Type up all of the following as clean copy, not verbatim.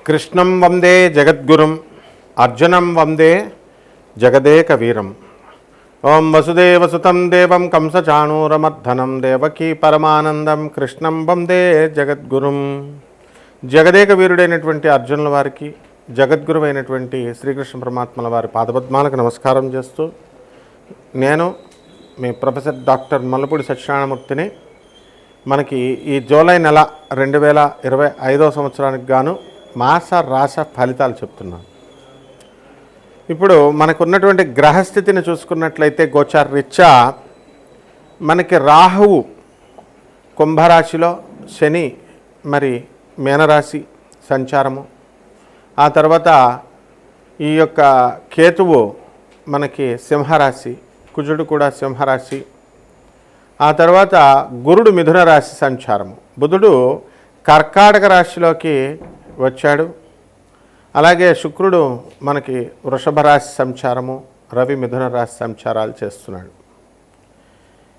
కృష్ణం వందే జగద్గురుం అర్జునం వందే జగదేక వీరం. ఓం వసుదేవసుతం దేవం కంసచాణూరమర్ధనం దేవకీ పరమానందం కృష్ణం వందే జగద్గురుం. జగదేక వీరుడైనటువంటి అర్జునుల వారికి, జగద్గురువైనటువంటి శ్రీకృష్ణ పరమాత్మల వారి పాదపద్మాలకు నమస్కారం చేస్తూ, నేను మీ ప్రొఫెసర్ డాక్టర్ మల్లపూడి సత్యనారాయణమూర్తిని. మనకి ఈ జూలై నెల 2025 సంవత్సరానికి గాను మాస రాశ ఫలితాలు చెప్తున్నాను. ఇప్పుడు మనకున్నటువంటి గ్రహస్థితిని చూసుకున్నట్లయితే గోచార రీత్యా మనకి రాహువు కుంభరాశిలో, శని మరి మీనరాశి సంచారము, ఆ తర్వాత ఈ యొక్క కేతువు మనకి సింహరాశి, కుజుడు కూడా సింహరాశి, ఆ తర్వాత గురుడు మిథున రాశి సంచారము, బుధుడు కర్కాటక రాశిలోకి వచ్చాడు, అలాగే శుక్రుడు మనకి వృషభ రాశి సంచారము, రవి మిథున రాశి సంచారాలు చేస్తున్నాడు.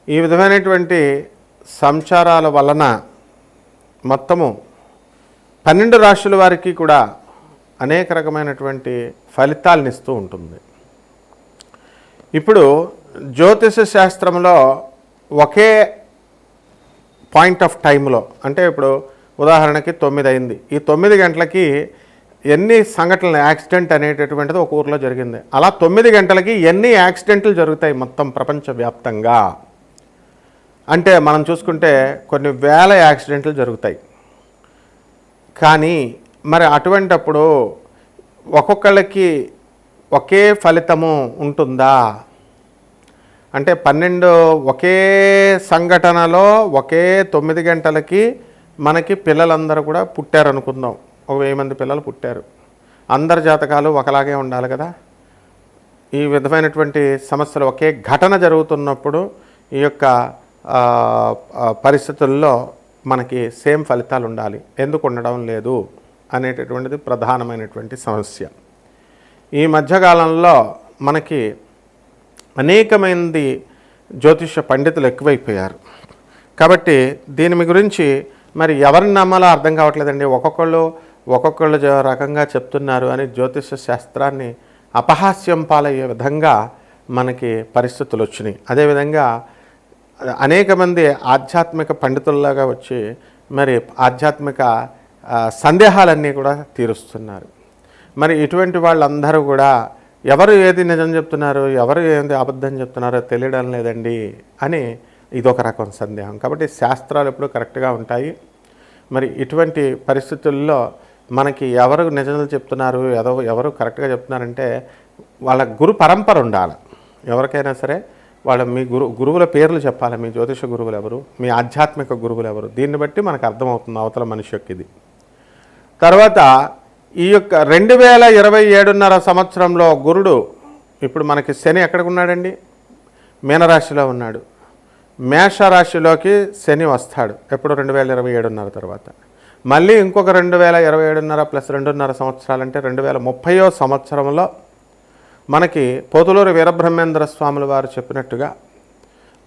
ఈ విధమైనటువంటి సంచారాల వలన మొత్తము 12 రాశుల వారికి కూడా అనేక రకమైనటువంటి ఫలితాలను ఇస్తూ ఉంటుంది. ఇప్పుడు జ్యోతిష శాస్త్రంలో ఒకే పాయింట్ ఆఫ్ టైంలో, అంటే ఇప్పుడు ఉదాహరణకి 9 అయింది, ఈ 9 గంటలకి ఎన్ని సంఘటనలు, యాక్సిడెంట్ అనేటటువంటిది ఒక ఊరిలో జరిగింది. అలా 9 గంటలకి ఎన్ని యాక్సిడెంట్లు జరుగుతాయి మొత్తం ప్రపంచవ్యాప్తంగా అంటే మనం చూసుకుంటే కొన్ని వేల యాక్సిడెంట్లు జరుగుతాయి. కానీ మరి అటువంటప్పుడు ఒక్కొక్కళ్ళకి ఒకే ఫలితము ఉంటుందా అంటే 12 ఒకే సంఘటనలో ఒకే 9 గంటలకి మనకి పిల్లలందరూ కూడా పుట్టారు అనుకుందాం. ఒక 1000 మంది పిల్లలు పుట్టారు. అందరి జాతకాలు ఒకలాగే ఉండాలి కదా. ఈ విధమైనటువంటి సమస్యలు ఒకే ఘటన జరుగుతున్నప్పుడు ఈ యొక్క పరిస్థితుల్లో మనకి సేమ్ ఫలితాలు ఉండాలి. ఎందుకు ఉండడం లేదు అనేటటువంటిది ప్రధానమైనటువంటి సమస్య. ఈ మధ్యకాలంలో మనకి అనేకమంది జ్యోతిష పండితులు ఎక్కువైపోయారు. కాబట్టి దీని గురించి మరి ఎవరిని నమ్మాలో అర్థం కావట్లేదండి. ఒక్కొక్కళ్ళు రకంగా చెప్తున్నారు అని జ్యోతిష శాస్త్రాన్ని అపహాస్యం పాలయ్యే విధంగా మనకి పరిస్థితులు వచ్చినాయి. అదేవిధంగా అనేక మంది ఆధ్యాత్మిక పండితుల్లాగా వచ్చి మరి ఆధ్యాత్మిక సందేహాలన్నీ కూడా తీరుస్తున్నారు. మరి ఇటువంటి వాళ్ళందరూ కూడా ఎవరు ఏది నిజం చెప్తున్నారు, ఎవరు ఏది అబద్ధం చెప్తున్నారో తెలియడం లేదండి అని ఇదొక రకం సందేహం. కాబట్టి శాస్త్రాలు ఎప్పుడు కరెక్ట్గా ఉంటాయి. మరి ఇటువంటి పరిస్థితుల్లో మనకి ఎవరు నిజాలు చెప్తున్నారు, ఎవరు కరెక్ట్గా చెప్తున్నారంటే వాళ్ళ గురు పరంపర ఉండాలి. ఎవరికైనా సరే వాళ్ళ మీ గురువుల పేర్లు చెప్పాలి. మీ జ్యోతిష గురువులు ఎవరు, మీ ఆధ్యాత్మిక గురువులు ఎవరు, దీన్ని బట్టి మనకు అర్థమవుతుంది అవతల మనిషి యొక్క ఇది. తర్వాత ఈ యొక్క 2027 సంవత్సరంలో గురుడు ఇప్పుడు మనకి శని ఎక్కడికి ఉన్నాడండి, మీనరాశిలో ఉన్నాడు. మేషరాశిలోకి శని వస్తాడు ఎప్పుడు 2027 తర్వాత. మళ్ళీ ఇంకొక 2027 ప్లస్ 2.5 సంవత్సరాలంటే 2030 సంవత్సరంలో మనకి పోతులూరి వీరబ్రహ్మేంద్ర స్వాముల వారు చెప్పినట్టుగా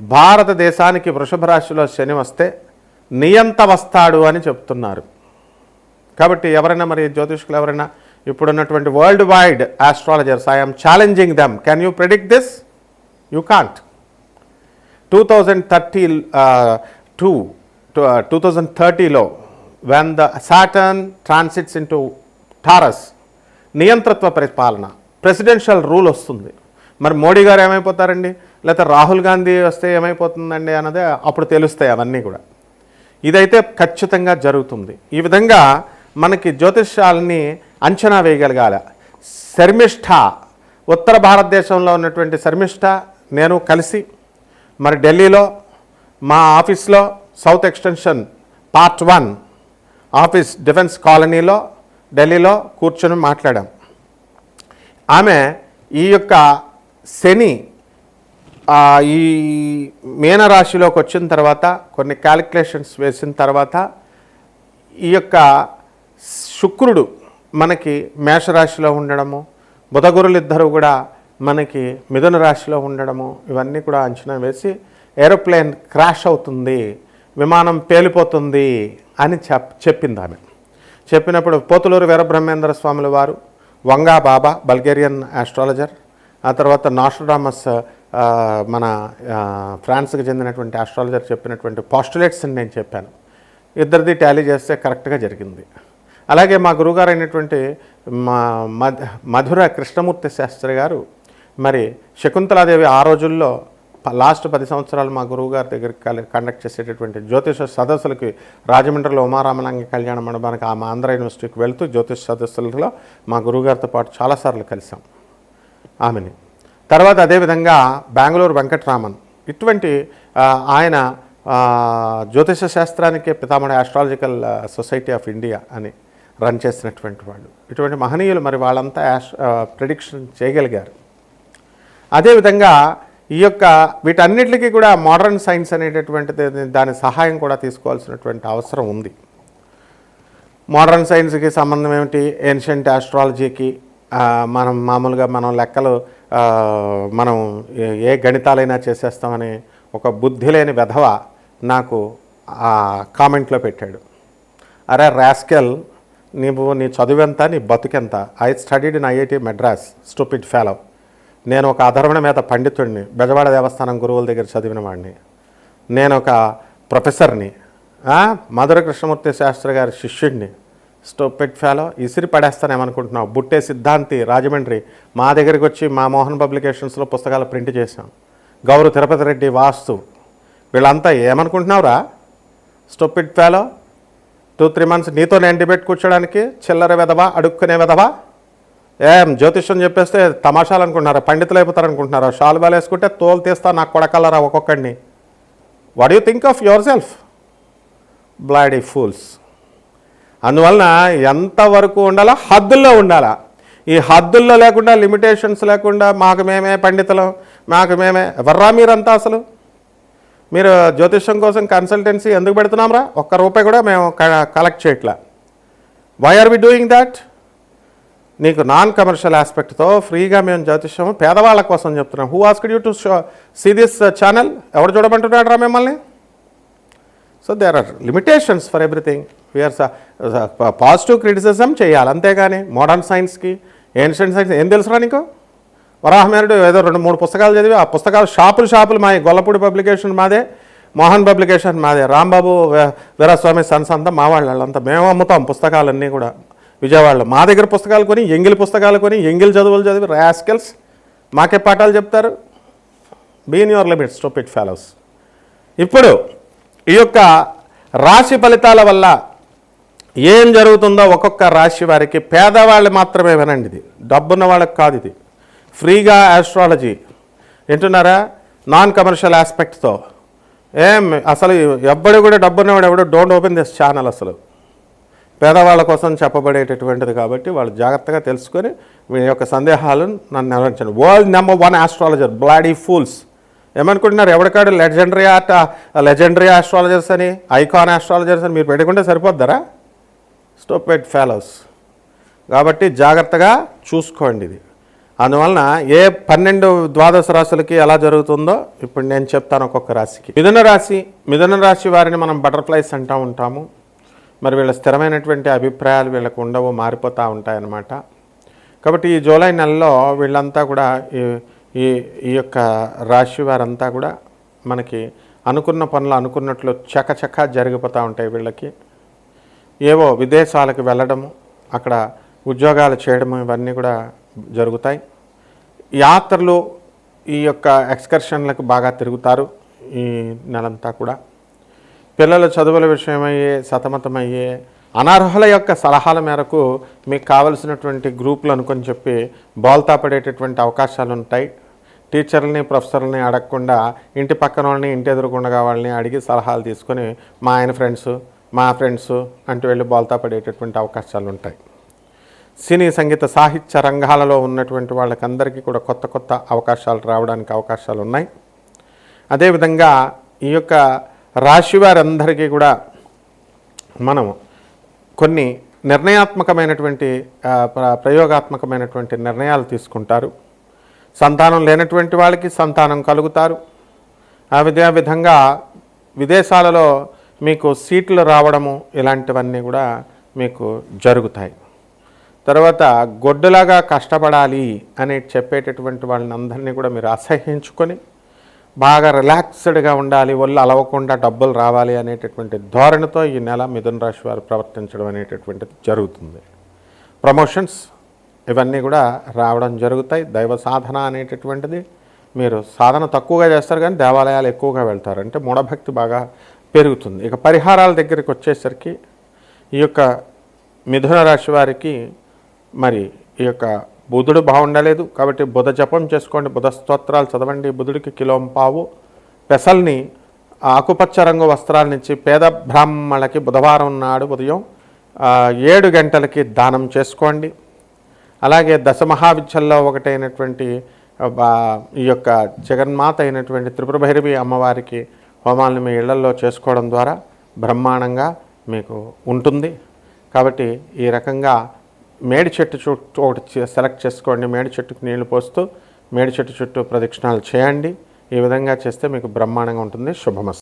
భారతదేశానికి వృషభ రాశిలో శని వస్తే నియంత వస్తాడు అని చెప్తున్నారు. కాబట్టి ఎవరైనా మరి జ్యోతిష్కులు ఎవరైనా ఇప్పుడున్నటువంటి world wide astrologers, I'm challenging them, can you predict this? You can't. 2030లో when the Saturn transits into Taurus, నియంత్రత్వ పరిపాలన, ప్రెసిడెన్షియల్ రూల్ వస్తుంది. మరి మోడీ గారు ఏమైపోతారండి, లేకపోతే రాహుల్ గాంధీ వస్తే ఏమైపోతుందండి అన్నదే అప్పుడు తెలుస్తాయి అవన్నీ కూడా. ఇదైతే ఖచ్చితంగా జరుగుతుంది. ఈ విధంగా మనకి జ్యోతిష్యాలని అంచనా వేయగలగాలి. శర్మిష్ఠ, ఉత్తర భారతదేశంలో ఉన్నటువంటి శర్మిష్ఠ నేను కలిసి మరి ఢిల్లీలో మా ఆఫీస్లో south extension part 1 office defence కాలనీలో ఢిల్లీలో కూర్చొని మాట్లాడాం. ఆమె ఈ యొక్క శని ఈ మీనరాశిలోకి వచ్చిన తర్వాత కొన్ని క్యాలిక్యులేషన్స్ వేసిన తర్వాత ఈ యొక్క శుక్రుడు మనకి మేషరాశిలో ఉండడము, బుధగురులిద్దరూ కూడా మనకి మిథున రాశిలో ఉండడము, ఇవన్నీ కూడా అంచనా వేసి ఏరోప్లేన్ క్రాష్ అవుతుంది, విమానం పేలిపోతుంది అని చెప్పింది ఆమె. చెప్పినప్పుడు పోతులూరు వీరబ్రహ్మేంద్ర స్వాముల వారు, వంగా బాబా బల్గేరియన్ ఆస్ట్రాలజర్, ఆ తర్వాత నాస్ట్రాడమస్ మన ఫ్రాన్స్కి చెందినటువంటి ఆస్ట్రాలజర్ చెప్పినటువంటి పాస్టులేట్స్ని నేను చెప్పాను. ఇద్దరిది టాలీ చేస్తే కరెక్ట్గా జరిగింది. అలాగే మా గురువుగారు అయినటువంటి మధుర కృష్ణమూర్తి శాస్త్రి గారు మరి శకుంతలాదేవి ఆ రోజుల్లో లాస్ట్ 10 సంవత్సరాలు మా గురువుగారి దగ్గరికి కండక్ట్ చేసేటటువంటి జ్యోతిష సదస్సులకి రాజమండ్రిలో ఉమారామలింగ కళ్యాణ మండపానికి మా ఆంధ్ర యూనివర్సిటీకి వెళ్తూ జ్యోతిష సదస్సులలో మా గురువుగారితో పాటు చాలాసార్లు కలిసాం ఆమెని. తర్వాత అదేవిధంగా బెంగళూరు వెంకటరామన్, ఇటువంటి ఆయన జ్యోతిష శాస్త్రానికి పితామహ ఆస్ట్రాలజికల్ సొసైటీ ఆఫ్ ఇండియా అని రన్ చేసినటువంటి వాళ్ళు. ఇటువంటి మహనీయులు మరి వాళ్ళంతా ప్రిడిక్షన్ చేయగలిగారు. అదేవిధంగా ఈ యొక్క వీటన్నిటికీ కూడా మోడర్న్ సైన్స్ అనేటటువంటిది దాని సహాయం కూడా తీసుకోవాల్సినటువంటి అవసరం ఉంది. మోడర్న్ సైన్స్కి సంబంధం ఏమిటి? ఏన్షియంట్ ఆస్ట్రాలజీకి మామూలుగా మనం లెక్కలు మనం ఏ గణితాలైనా చేసేస్తామని ఒక బుద్ధి లేని వెధవ నాకు కామెంట్లో పెట్టాడు. అరే రాస్కెల్, నీ చదువెంత, నీ బతుకెంత? I studied in IIT Madras, stupid fellow. నేను ఒక అధర్వణ మీద పండితుడిని, బెజవాడ దేవస్థానం గురువుల దగ్గర చదివిన వాడిని. నేను ఒక ప్రొఫెసర్ని, మధుర కృష్ణమూర్తి శాస్త్రి గారి శిష్యుడిని. Stupid fellow, ఇసిరి పడేస్తానేమనుకుంటున్నావు? బుట్టే సిద్ధాంతి రాజమండ్రి మా దగ్గరికి వచ్చి మా మోహన్ పబ్లికేషన్స్లో పుస్తకాలు ప్రింట్ చేశాం. గౌరు తిరుపతి రెడ్డి వాస్తు, వీళ్ళంతా ఏమనుకుంటున్నావురా? స్టూపిడ్ ఫెలో, 2-3 months నీతో నేను డిబేట్ కూర్చోడానికి చిల్లర వెధవా, అడుక్కునే వెధవా. ఏం జ్యోతిష్యం చెప్పేస్తే తమాషాలు అనుకుంటున్నారా? పండితులు అయిపోతారనుకుంటున్నారా? షాల్వాలు వేసుకుంటే తోలు తీస్తా నాకు కొడకల్లరా ఒక్కొక్కడిని. What you think of yourself? Bloody fools. అందువలన ఎంతవరకు ఉండాలా? హద్దుల్లో ఉండాలా. ఈ హద్దుల్లో లేకుండా, లిమిటేషన్స్ లేకుండా మాకు మేమే పండితులం, మాకు మేమే, ఎవర్రా మీరంతా? అసలు మీరు జ్యోతిష్యం కోసం కన్సల్టెన్సీ ఎందుకు పెడుతున్నాంరా? ₹1 కూడా మేము కలెక్ట్ చేయట్లా. Why are we doing that? నీకు నాన్ కమర్షియల్ ఆస్పెక్ట్తో ఫ్రీగా మేము జ్యోతిష్యం పేదవాళ్ళ కోసం చెప్తున్నాం. Who asked you to see this channel? ఎవరు చూడమంటున్నాడు రా మిమ్మల్ని? So there are limitations for everything. We are positive criticism చేయాలి, అంతేగాని మోడర్న్ సైన్స్కి ఏన్షియంట్ సైన్స్ ఏం తెలుసురా నీకు? వరాహమేరుడు ఏదో 2-3 పుస్తకాలు చదివి ఆ పుస్తకాలు షాపులు మాది. గొల్లపూడి పబ్లికేషన్ మాదే, మోహన్ పబ్లికేషన్ మాదే, రాంబాబు వీరస్వామి సన్స్ అంతా మా వాళ్ళంతా. మేము అమ్ముతాం పుస్తకాలన్నీ కూడా విజయవాడలో. మా దగ్గర పుస్తకాలు కొని, ఎంగిలి పుస్తకాలు కొని, ఎంగిలి చదువులు చదివి రాస్కెల్స్ మాకే పాఠాలు చెప్తారు. Be in your limits, stupid fellows. ఇప్పుడు ఈ యొక్క రాశి ఫలితాల వల్ల ఏం జరుగుతుందో ఒక్కొక్క రాశి వారికి, పేదవాళ్ళు మాత్రమే వినండి, ఇది డబ్బున్న వాళ్ళకి కాదు, ఇది ఫ్రీగా ఆస్ట్రాలజీ వింటున్నారా? నాన్ కమర్షియల్ ఆస్పెక్ట్తో. అసలు ఎవ్వడు కూడా డబ్బున్నవాడు ఎవడు డోంట్ ఓపెన్ దిస్ ఛానల్. అసలు పేదవాళ్ళ కోసం చెప్పబడేటటువంటిది కాబట్టి వాళ్ళు జాగ్రత్తగా తెలుసుకొని మీ యొక్క సందేహాలను నన్ను నెరవేర్చండి. World #1 astrologer, bloody fools. ఏమనుకుంటున్నారు? ఎవరికాడు లెజెండరీ ఆస్ట్రాలజర్స్ అని, ఐకాన్ ఆస్ట్రాలజర్స్ అని మీరు పెట్టుకుంటే సరిపోద్దారా? Stupid fellows. కాబట్టి జాగ్రత్తగా చూసుకోండి ఇది. అందువలన ఏ 12 ద్వాదశ రాశులకి ఎలా జరుగుతుందో ఇప్పుడు నేను చెప్తాను ఒక్కొక్క రాశికి. మిథున రాశి వారిని మనం బటర్ఫ్లైస్ అంటూ ఉంటాము. మరి వీళ్ళ స్థిరమైనటువంటి అభిప్రాయాలు వీళ్ళకు ఉండవు, మారిపోతూ ఉంటాయన్నమాట. కాబట్టి ఈ జూలై నెలలో వీళ్ళంతా కూడా ఈ యొక్క రాశి వారంతా కూడా మనకి అనుకున్న పనులు అనుకున్నట్లు చకచకా జరిగిపోతూ ఉంటాయి. వీళ్ళకి ఏవో విదేశాలకు వెళ్ళడము, అక్కడ ఉద్యోగాలు చేయడము, ఇవన్నీ కూడా జరుగుతాయి. యాత్రలు, ఈ యొక్క ఎక్స్కర్షన్లకు బాగా తిరుగుతారు ఈ నెలంతా కూడా. పిల్లల చదువుల విషయమయ్యే సతమతమయ్యే, అనర్హుల యొక్క సలహాల మేరకు మీకు కావలసినటువంటి గ్రూపులు అనుకొని చెప్పి బోల్తా పడేటటువంటి అవకాశాలు ఉంటాయి. టీచర్లని, ప్రొఫెసర్లని అడగకుండా ఇంటి పక్కన వాళ్ళని, ఇంటి ఎదురుకుండా వాళ్ళని అడిగి సలహాలు తీసుకొని మా ఆయన ఫ్రెండ్స్, మా ఫ్రెండ్స్ అంటూ వెళ్ళి బోల్తా పడేటటువంటి అవకాశాలు ఉంటాయి. సినీ, సంగీత, సాహిత్య రంగాలలో ఉన్నటువంటి వాళ్ళకందరికీ కూడా కొత్త కొత్త అవకాశాలు రావడానికి అవకాశాలు ఉన్నాయి. అదేవిధంగా ఈ యొక్క రాశి వారందరికీ కూడా మనం కొన్ని నిర్ణయాత్మకమైనటువంటి ప్రయోగాత్మకమైనటువంటి నిర్ణయాలు తీసుకుంటారు. సంతానం లేనటువంటి వాళ్ళకి సంతానం కలుగుతారు. ఆ విధంగా విదేశాలలో మీకు సీట్లు రావడము, ఇలాంటివన్నీ కూడా మీకు జరుగుతాయి. తర్వాత గొడ్డులాగా కష్టపడాలి అని చెప్పేటటువంటి వాళ్ళని అందరినీ కూడా మీరు అసహ్యించుకొని బాగా రిలాక్స్డ్గా ఉండాలి, ఒళ్ళు అలవకుండా డబ్బులు రావాలి అనేటటువంటి ధోరణితో ఈ నెల మిథున రాశి వారు ప్రవర్తించడం అనేటటువంటిది జరుగుతుంది. ప్రమోషన్స్ ఇవన్నీ కూడా రావడం జరుగుతాయి. దైవ సాధన అనేటటువంటిది మీరు సాధన తక్కువగా చేస్తారు కానీ దేవాలయాలు ఎక్కువగా వెళ్తారు, అంటే మూఢభక్తి బాగా పెరుగుతుంది. ఇక పరిహారాల దగ్గరికి వచ్చేసరికి ఈ యొక్క మిథున రాశి వారికి మరి ఈ యొక్క బుధుడు బాగుండలేదు కాబట్టి బుధ జపం చేసుకోండి, బుధ స్తోత్రాలు చదవండి. బుధుడికి కిలోంపావు పెసల్ని ఆకుపచ్చ రంగు వస్త్రాలనిచ్చి పేద బ్రాహ్మణులకి బుధవారం నాడు ఉదయం 7 గంటలకి దానం చేసుకోండి. అలాగే దశమహావిద్యల్లో ఒకటైనటువంటి ఈ యొక్క జగన్మాత అయినటువంటి త్రిపుర భైరవి అమ్మవారికి హోమాలను మీ ఇళ్లల్లో చేసుకోవడం ద్వారా బ్రహ్మాండంగా మీకు ఉంటుంది. కాబట్టి ఈ రకంగా మేడి చెట్టు చుట్టూ ఒకటి సెలెక్ట్ చేసుకోండి, మేడి చెట్టుకు నీళ్లు పోస్తూ మేడి చెట్టు చుట్టూ ప్రదక్షిణాలు చేయండి. ఈ విధంగా చేస్తే మీకు బ్రహ్మాండంగా ఉంటుంది. శుభమస్తు.